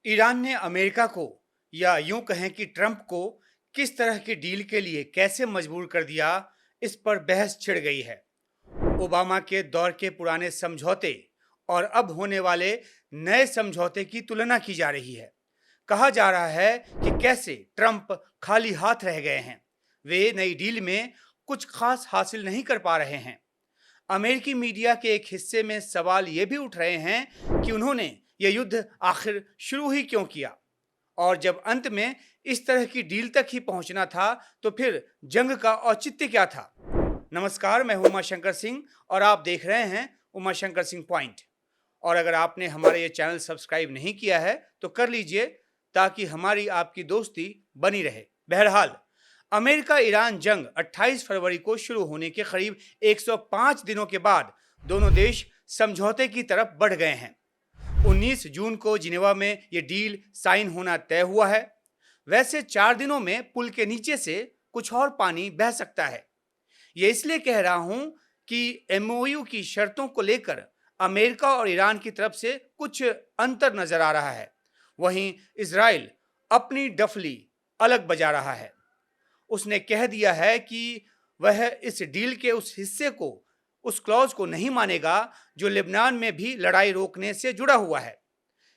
Iran ने America को या यूं कहें कि ट्रंप को किस तरह की डील के लिए कैसे मजबूर कर दिया, इस पर बहस छिड़ गई है। ओबामा के दौर के पुराने समझौते और अब होने वाले नए समझौते की तुलना की जा रही है। कहा जा रहा है कि कैसे ट्रंप खाली हाथ रह गए हैं, वे नई डील में कुछ खास हासिल नहीं कर पा रहे हैं। अमेरिकी मीडिया के एक हिस्से में सवाल ये भी उठ रहे हैं कि उन्होंने ये युद्ध आखिर शुरू ही क्यों किया, और जब अंत में इस तरह की डील तक ही पहुंचना था तो फिर जंग का औचित्य क्या था। नमस्कार, मैं हूं उमाशंकर सिंह और आप देख रहे हैं उमाशंकर सिंह पॉइंट। और अगर आपने हमारा ये चैनल सब्सक्राइब नहीं किया है तो कर लीजिए, ताकि हमारी आपकी दोस्ती बनी रहे। बहरहाल, अमेरिका ईरान जंग 28 फरवरी को शुरू होने के करीब 105 दिनों के बाद दोनों देश समझौते की तरफ बढ़ गए हैं। 19 जून को जिनेवा में ये डील साइन होना तय हुआ है। वैसे 4 दिनों में पुल के नीचे से कुछ और पानी बह सकता है। ये इसलिए कह रहा हूं कि एमओयू की शर्तों को लेकर अमेरिका और ईरान की तरफ से कुछ अंतर नजर आ रहा है। वहीं इजराइल अपनी डफली अलग बजा रहा है। उसने कह दिया है कि वह इस डील के उस हिस्से को, उस क्लॉज को नहीं मानेगा जो लेबनान में भी लड़ाई रोकने से जुड़ा हुआ है।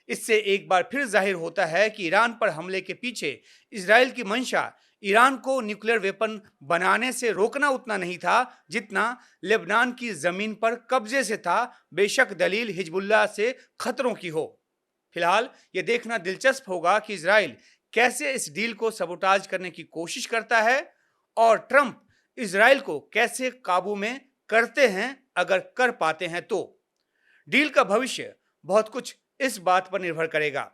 इससे एक बार फिर जाहिर होता है कि ईरान पर हमले के पीछे इजराइल की मंशा ईरान को न्यूक्लियर वेपन बनाने से रोकना उतना नहीं था जितना लेबनान की जमीन पर कब्जे से था, बेशक दलील हिजबुल्लाह से खतरों की हो। फिलहाल ये देखना दिलचस्प होगा कि इजराइल कैसे इस डील को सबोटाज करने की कोशिश करता है और ट्रंप इजराइल को कैसे काबू में करते हैं, अगर कर पाते हैं तो। डील का भविष्य बहुत कुछ इस बात पर निर्भर करेगा।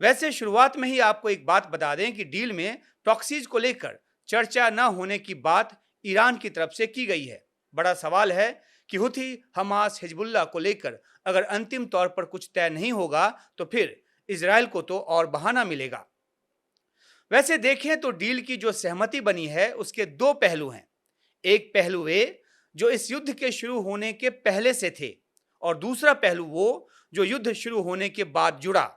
वैसे शुरुआत में ही आपको एक बात बता दें कि डील में प्रॉक्सीज को लेकर चर्चा न होने की बात ईरान की तरफ से की गई है। बड़ा सवाल है कि हुथी, हमास, हिजबुल्लाह को लेकर अगर अंतिम तौर पर कुछ तय नहीं होगा तो फिर इजराइल को तो और बहाना मिलेगा। वैसे देखें तो डील की जो सहमति बनी है उसके दो पहलू हैं। एक पहलू वे जो इस युद्ध के शुरू होने के पहले से थे, और दूसरा पहलू वो जो युद्ध शुरू होने के बाद जुड़ा।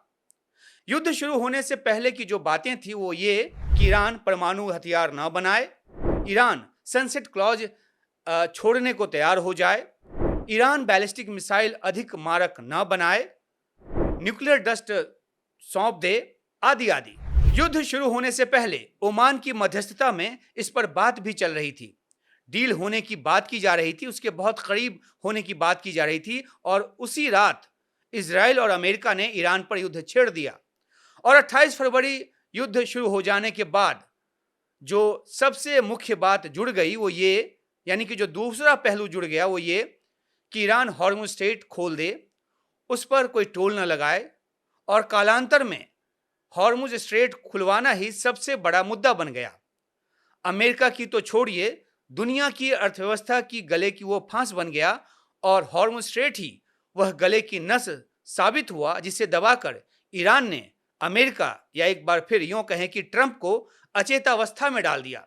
युद्ध शुरू होने से पहले की जो बातें थी वो ये कि ईरान परमाणु हथियार न बनाए, ईरान सनसेट क्लॉज छोड़ने को तैयार हो जाए, ईरान बैलिस्टिक मिसाइल अधिक मारक न बनाए, न्यूक्लियर डस्ट सौंप दे, आदि आदि। युद्ध शुरू होने से पहले ओमान की मध्यस्थता में इस पर बात भी चल रही थी। डील होने की बात की जा रही थी, उसके बहुत करीब होने की बात की जा रही थी, और उसी रात इजराइल और अमेरिका ने ईरान पर युद्ध छेड़ दिया। और 28 फरवरी युद्ध शुरू हो जाने के बाद जो सबसे मुख्य बात जुड़ गई वो ये, यानी कि जो दूसरा पहलू जुड़ गया वो ये कि ईरान हॉर्मुज स्ट्रेट खोल दे, उस पर कोई टोल न लगाए, और कालांतर में हॉर्मुज स्ट्रेट खुलवाना ही सबसे बड़ा मुद्दा बन गया। अमेरिका की तो छोड़िए, दुनिया की अर्थव्यवस्था की गले की वो फांस बन गया, और हॉर्मुज स्ट्रेट ही वह गले की नस साबित हुआ जिसे दबाकर ईरान ने अमेरिका, या एक बार फिर यूं कहें कि ट्रंप को अचेतावस्था में डाल दिया।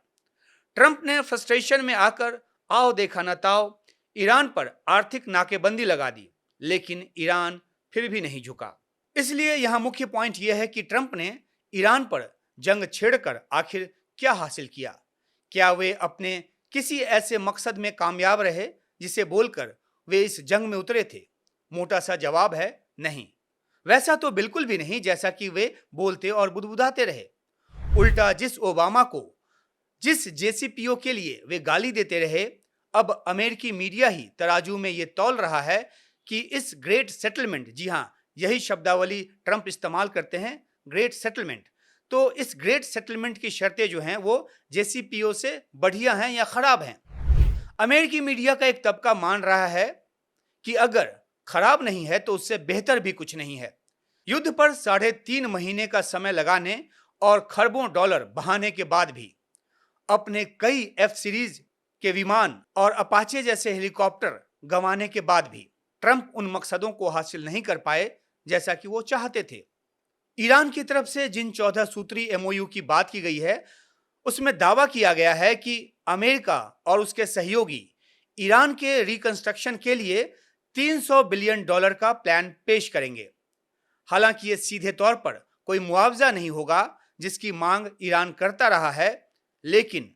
ट्रंप ने फ्रस्ट्रेशन में आकर आओ देखा न ताओ ईरान पर आर्थिक नाकेबंदी लगा दी, लेकिन ईरान फिर भी नहीं झुका। इसलिए यहां मुख्य पॉइंट यह है कि ट्रंप ने ईरान पर जंग छेड़कर आखिर क्या हासिल किया। क्या वे अपने किसी ऐसे मकसद में कामयाब रहे जिसे बोलकर वे इस जंग में उतरे थे? मोटा सा जवाब है नहीं। वैसा तो बिल्कुल भी नहीं जैसा कि वे बोलते और बुदबुदाते रहे। उल्टा जिस ओबामा को, जिस जेसीपीओ के लिए वे गाली देते रहे, अब अमेरिकी मीडिया ही तराजू में ये तौल रहा है कि इस ग्रेट सेटलमेंट, जी हां, यही शब्दावली ट्रंप इस्तेमाल करते हैं, ग्रेट सेटलमेंट, तो इस ग्रेट सेटलमेंट की शर्तें जो हैं वो जेसीपीओ से बढ़िया हैं या खराब हैं। अमेरिकी मीडिया का एक तबका मान रहा है कि अगर खराब नहीं है तो उससे बेहतर भी कुछ नहीं है। युद्ध पर 3.5 महीने का समय लगाने और खरबों डॉलर बहाने के बाद भी, अपने कई एफ सीरीज के विमान और अपाचे जैसे हेलीकॉप्टर गंवाने के बाद भी ट्रंप उन मकसदों को हासिल नहीं कर पाए जैसा कि वो चाहते थे। ईरान की तरफ से जिन 14 सूत्री एमओयू की बात की गई है उसमें दावा किया गया है कि अमेरिका और उसके सहयोगी ईरान के रिकंस्ट्रक्शन के लिए $300 बिलियन का प्लान पेश करेंगे। हालांकि ये सीधे तौर पर कोई मुआवजा नहीं होगा जिसकी मांग ईरान करता रहा है, लेकिन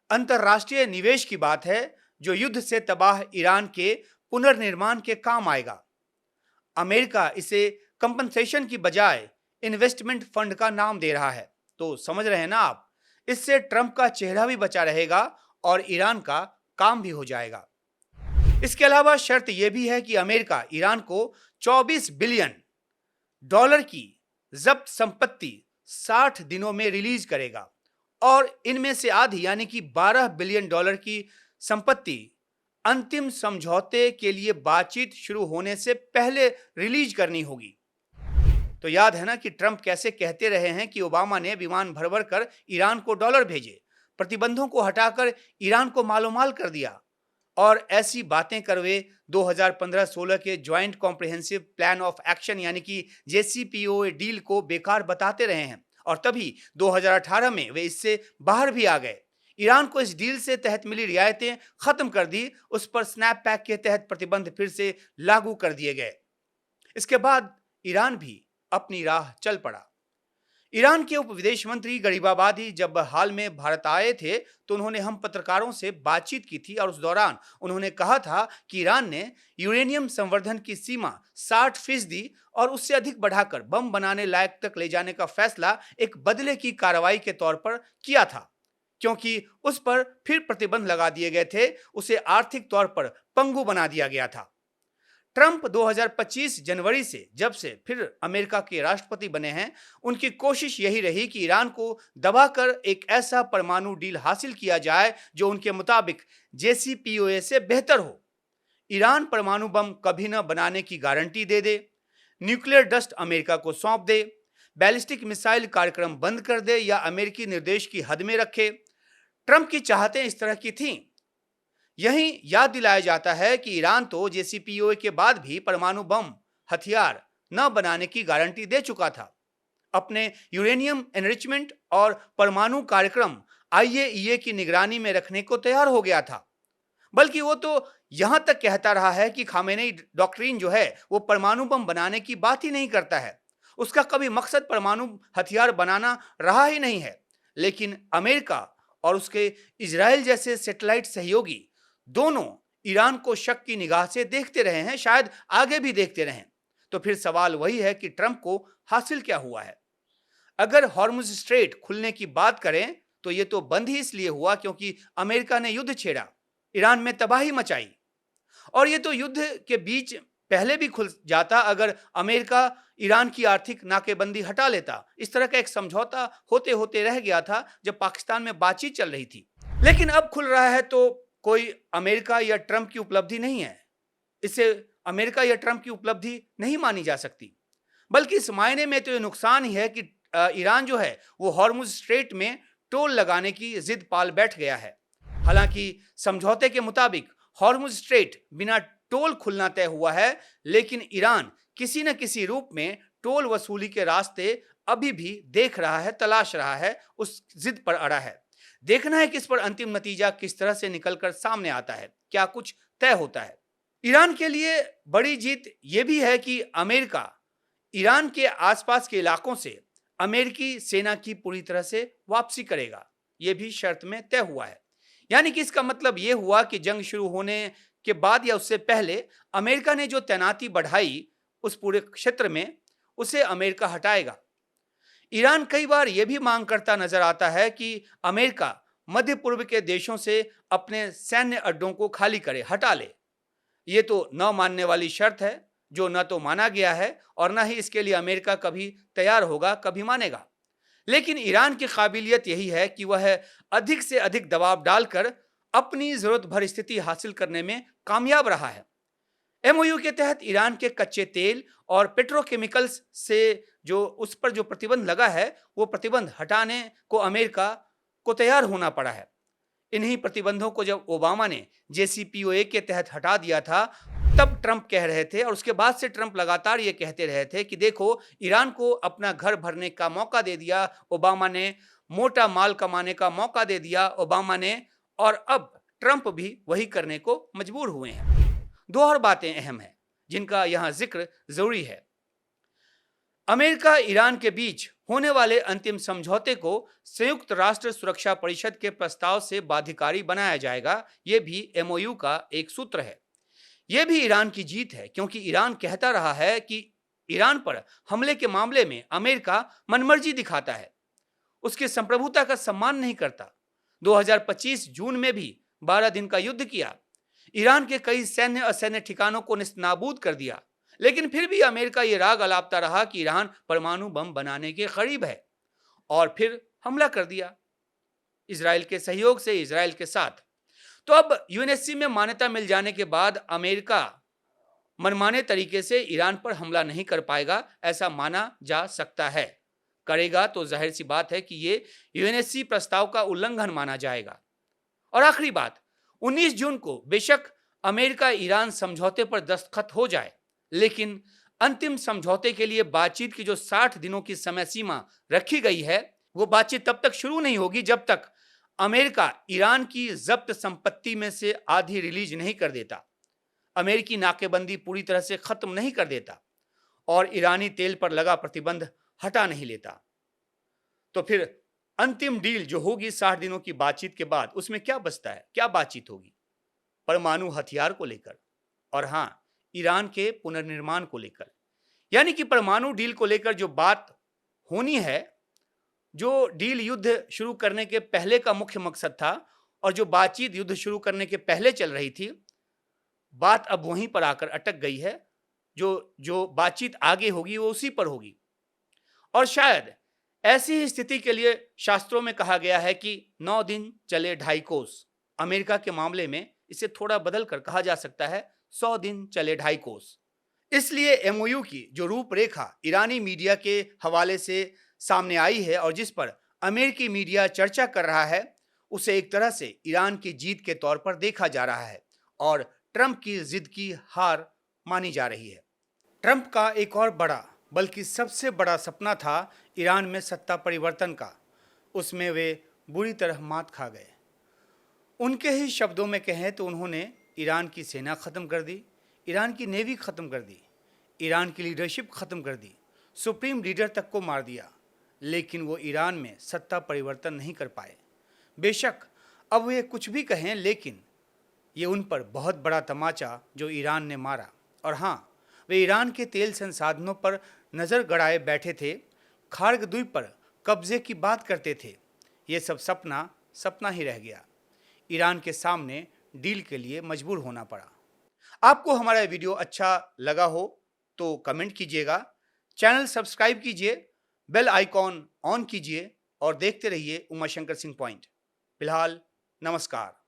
अंतर्राष्ट्रीय निवेश की बात है जो युद्ध से तबाह ईरान के पुनर्निर्माण के काम आएगा। अमेरिका इसे कंपनसेशन की बजाय इन्वेस्टमेंट फंड का नाम दे रहा है। तो समझ रहे हैं ना आप, इससे ट्रंप का चेहरा भी बचा रहेगा और ईरान का काम भी हो जाएगा। इसके अलावा शर्त यह भी है कि अमेरिका ईरान को 24 बिलियन डॉलर की जब्त संपत्ति 60 दिनों में रिलीज करेगा और इनमें से आधी यानी कि 12 बिलियन डॉलर की संपत्ति अंतिम समझौते के लिए बातचीत शुरू होने से पहले रिलीज करनी होगी। तो याद है ना कि ट्रंप कैसे कहते रहे हैं कि ओबामा ने विमान भर भर कर ईरान को डॉलर भेजे, प्रतिबंधों को हटाकर ईरान को मालोमाल कर दिया, और ऐसी बातें कर वे 2015-16 के joint comprehensive plan of action यानी कि JCPOA डील को बेकार बताते रहे हैं। और तभी 2018 में वे इससे बाहर भी आ गए। ईरान को इस डील से तहत मिली रियायतें खत्म कर दी, उस पर स्नैप पैक के तहत प्रतिबंध फिर से लागू कर दिए गए। इसके बाद ईरान भी अपनी राह चल पड़ा। ईरान के उप विदेश मंत्री गरीबाबादी जब हाल में भारत आए थे तो उन्होंने हम पत्रकारों से बातचीत की थी और उस दौरान उन्होंने कहा था कि ईरान ने यूरेनियम संवर्धन की सीमा 60% और उससे अधिक बढ़ाकर बम बनाने लायक तक ले जाने का फैसला एक बदले की कार्रवाई के तौर पर किया था, क्योंकि उस पर फिर प्रतिबंध लगा दिए गए थे, उसे आर्थिक तौर पर पंगु बना दिया गया था। ट्रंप 2025 जनवरी से जब से फिर अमेरिका के राष्ट्रपति बने हैं, उनकी कोशिश यही रही कि ईरान को दबाकर एक ऐसा परमाणु डील हासिल किया जाए जो उनके मुताबिक JCPOA से बेहतर हो। ईरान परमाणु बम कभी न बनाने की गारंटी दे दे, न्यूक्लियर डस्ट अमेरिका को सौंप दे, बैलिस्टिक मिसाइल कार्यक्रम बंद कर दे या अमेरिकी निर्देश की हद में रखे। ट्रंप की चाहतें इस तरह की थीं। यही याद दिलाया जाता है कि ईरान तो JCPOA के बाद भी परमाणु बम हथियार न बनाने की गारंटी दे चुका था। अपने यूरेनियम एनरिचमेंट और परमाणु कार्यक्रम IAEA की निगरानी में रखने को तैयार हो गया था। बल्कि वो तो यहां तक कहता रहा है कि खामेनेई डॉक्ट्रिन जो है वो परमाणु बम बनाने की बात ही नहीं करता है, उसका कभी मकसद परमाणु हथियार बनाना रहा ही नहीं है। लेकिन अमेरिका और उसके इजराइल जैसे सैटेलाइट सहयोगी दोनों ईरान को शक की निगाह से देखते रहे हैं, शायद आगे भी देखते रहें। तो फिर सवाल वही है कि ट्रंप को हासिल क्या हुआ है। अगर हॉर्मुज स्ट्रेट खुलने की बात करें तो यह तो बंद ही इसलिए हुआ क्योंकि अमेरिका ने युद्ध छेड़ा, ईरान में तबाही मचाई, और यह तो युद्ध के बीच पहले भी खुल जाता अगर अमेरिका ईरान की आर्थिक नाकेबंदी हटा लेता। इस तरह का एक समझौता होते होते रह गया था जब पाकिस्तान में बातचीत चल रही थी। लेकिन अब खुल रहा है तो कोई अमेरिका या ट्रंप की उपलब्धि नहीं है, इसे अमेरिका या ट्रंप की उपलब्धि नहीं मानी जा सकती, बल्कि इस मायने में तो ये नुकसान ही है कि ईरान जो है वो हॉर्मुज स्ट्रेट में टोल लगाने की जिद पाल बैठ गया है। हालांकि समझौते के मुताबिक हॉर्मुज स्ट्रेट बिना टोल खुलना तय हुआ है, लेकिन ईरान किसी न किसी रूप में टोल वसूली के रास्ते अभी भी देख रहा है, तलाश रहा है, उस जिद पर अड़ा है। देखना है कि इस पर अंतिम नतीजा किस तरह से निकलकर सामने आता है, क्या कुछ तय होता है। ईरान के लिए बड़ी जीत यह भी है कि अमेरिका ईरान के आसपास के इलाकों से अमेरिकी सेना की पूरी तरह से वापसी करेगा, यह भी शर्त में तय हुआ है। यानी कि इसका मतलब यह हुआ कि जंग शुरू होने के बाद या उससे पहले अमेरिका ने जो तैनाती बढ़ाई उस पूरे क्षेत्र में, उसे अमेरिका हटाएगा। ईरान कई बार यह भी मांग करता नजर आता है कि अमेरिका मध्य पूर्व के देशों से अपने सैन्य अड्डों को खाली करे, हटा ले। यह तो न मानने वाली शर्त है जो न तो माना गया है और न ही इसके लिए अमेरिका कभी तैयार होगा, कभी मानेगा। लेकिन ईरान की काबिलियत यही है कि वह अधिक से अधिक दबाव डालकर अपनी जरूरत भर स्थिति हासिल करने में कामयाब रहा है। MOU के तहत ईरान के कच्चे तेल और पेट्रोकेमिकल्स से जो उस पर जो प्रतिबंध लगा है वो प्रतिबंध हटाने को अमेरिका को तैयार होना पड़ा है। इन्हीं प्रतिबंधों को जब ओबामा ने JCPOA के तहत हटा दिया था तब ट्रंप कह रहे थे, और उसके बाद से ट्रंप लगातार ये कहते रहे थे कि देखो ईरान को अपना घर भरने का मौका दे दिया ओबामा ने, मोटा माल कमाने का मौका दे दिया ओबामा ने, और अब ट्रंप भी वही करने को मजबूर हुए हैं। दो और बातें अहम हैं जिनका यहां जिक्र जरूरी है। अमेरिका ईरान के बीच होने वाले अंतिम समझौते को संयुक्त राष्ट्र सुरक्षा परिषद के प्रस्ताव से बाध्यकारी बनाया जाएगा। यह भी एमओयू का एक सूत्र है। यह भी ईरान की जीत है, क्योंकि ईरान कहता रहा है कि ईरान पर हमले के मामले में अमेरिका मनमर्जी दिखाता है, उसकी संप्रभुता का सम्मान नहीं करता। 2025 जून में भी 12 दिन का युद्ध किया, ईरान के कई सैन्य असैन्य ठिकानों को निस्तनाबूद कर दिया, लेकिन फिर भी अमेरिका ये राग अलापता रहा कि ईरान परमाणु बम बनाने के करीब है, और फिर हमला कर दिया इजराइल के सहयोग से, इजराइल के साथ। तो अब यूएनएससी में मान्यता मिल जाने के बाद अमेरिका मनमाने तरीके से ईरान पर हमला नहीं कर पाएगा, ऐसा माना जा सकता है। करेगा तो जाहिर सी बात है कि ये यूएनएससी प्रस्ताव का उल्लंघन माना जाएगा। और आखिरी बात, 19 जून को बेशक अमेरिका ईरान समझौते पर दस्तखत हो जाए, लेकिन अंतिम समझौते के लिए बातचीत की जो 60 दिनों की समय सीमा रखी गई है, वो बातचीत तब तक शुरू नहीं होगी जब तक अमेरिका ईरान की जब्त संपत्ति में से आधी रिलीज नहीं कर देता, अमेरिकी नाकेबंदी पूरी तरह से खत्म नहीं कर देता और ईरानी तेल पर लगा प्रतिबंध हटा नहीं लेता। तो फिर अंतिम डील जो होगी 60 दिनों की बातचीत के बाद, उसमें क्या बचता है? क्या बातचीत होगी? परमाणु हथियार को लेकर, और हां, ईरान के पुनर्निर्माण को लेकर। यानी कि परमाणु डील को लेकर जो बात होनी है, जो डील युद्ध शुरू करने के पहले का मुख्य मकसद था और जो बातचीत युद्ध शुरू करने के पहले चल रही थी, बात अब वहीं पर आकर अटक गई है। जो बातचीत आगे होगी वो उसी पर होगी। और शायद ऐसी ही स्थिति के लिए शास्त्रों में कहा गया है कि 9 दिन चले 2.5 कोस। अमेरिका के मामले में इसे थोड़ा बदल कर कहा जा सकता है 100 दिन चले 2.5 कोस। इसलिए एमओयू की जो रूपरेखा ईरानी मीडिया के हवाले से सामने आई है और जिस पर अमेरिकी मीडिया चर्चा कर रहा है, उसे एक तरह से ईरान की जीत के तौर पर देखा जा रहा है और ट्रंप की जिद की हार मानी जा रही है। ट्रंप का एक और बड़ा, बल्कि सबसे बड़ा सपना था ईरान में सत्ता परिवर्तन का। उसमें वे बुरी तरह मात खा गए। उनके ही शब्दों में कहें तो उन्होंने ईरान की सेना ख़त्म कर दी, ईरान की नेवी ख़त्म कर दी, ईरान की लीडरशिप ख़त्म कर दी, सुप्रीम लीडर तक को मार दिया, लेकिन वो ईरान में सत्ता परिवर्तन नहीं कर पाए। बेशक अब वे कुछ भी कहें, लेकिन ये उन पर बहुत बड़ा तमाचा जो ईरान ने मारा। और हाँ, वे ईरान के तेल संसाधनों पर नज़र गड़ाए बैठे थे, खार्ग द्वीप पर कब्जे की बात करते थे। ये सब सपना ही रह गया। ईरान के सामने डील के लिए मजबूर होना पड़ा। आपको हमारा वीडियो अच्छा लगा हो तो कमेंट कीजिएगा, चैनल सब्सक्राइब कीजिए, बेल आइकॉन ऑन कीजिए और देखते रहिए उमाशंकर सिंह पॉइंट। फिलहाल नमस्कार।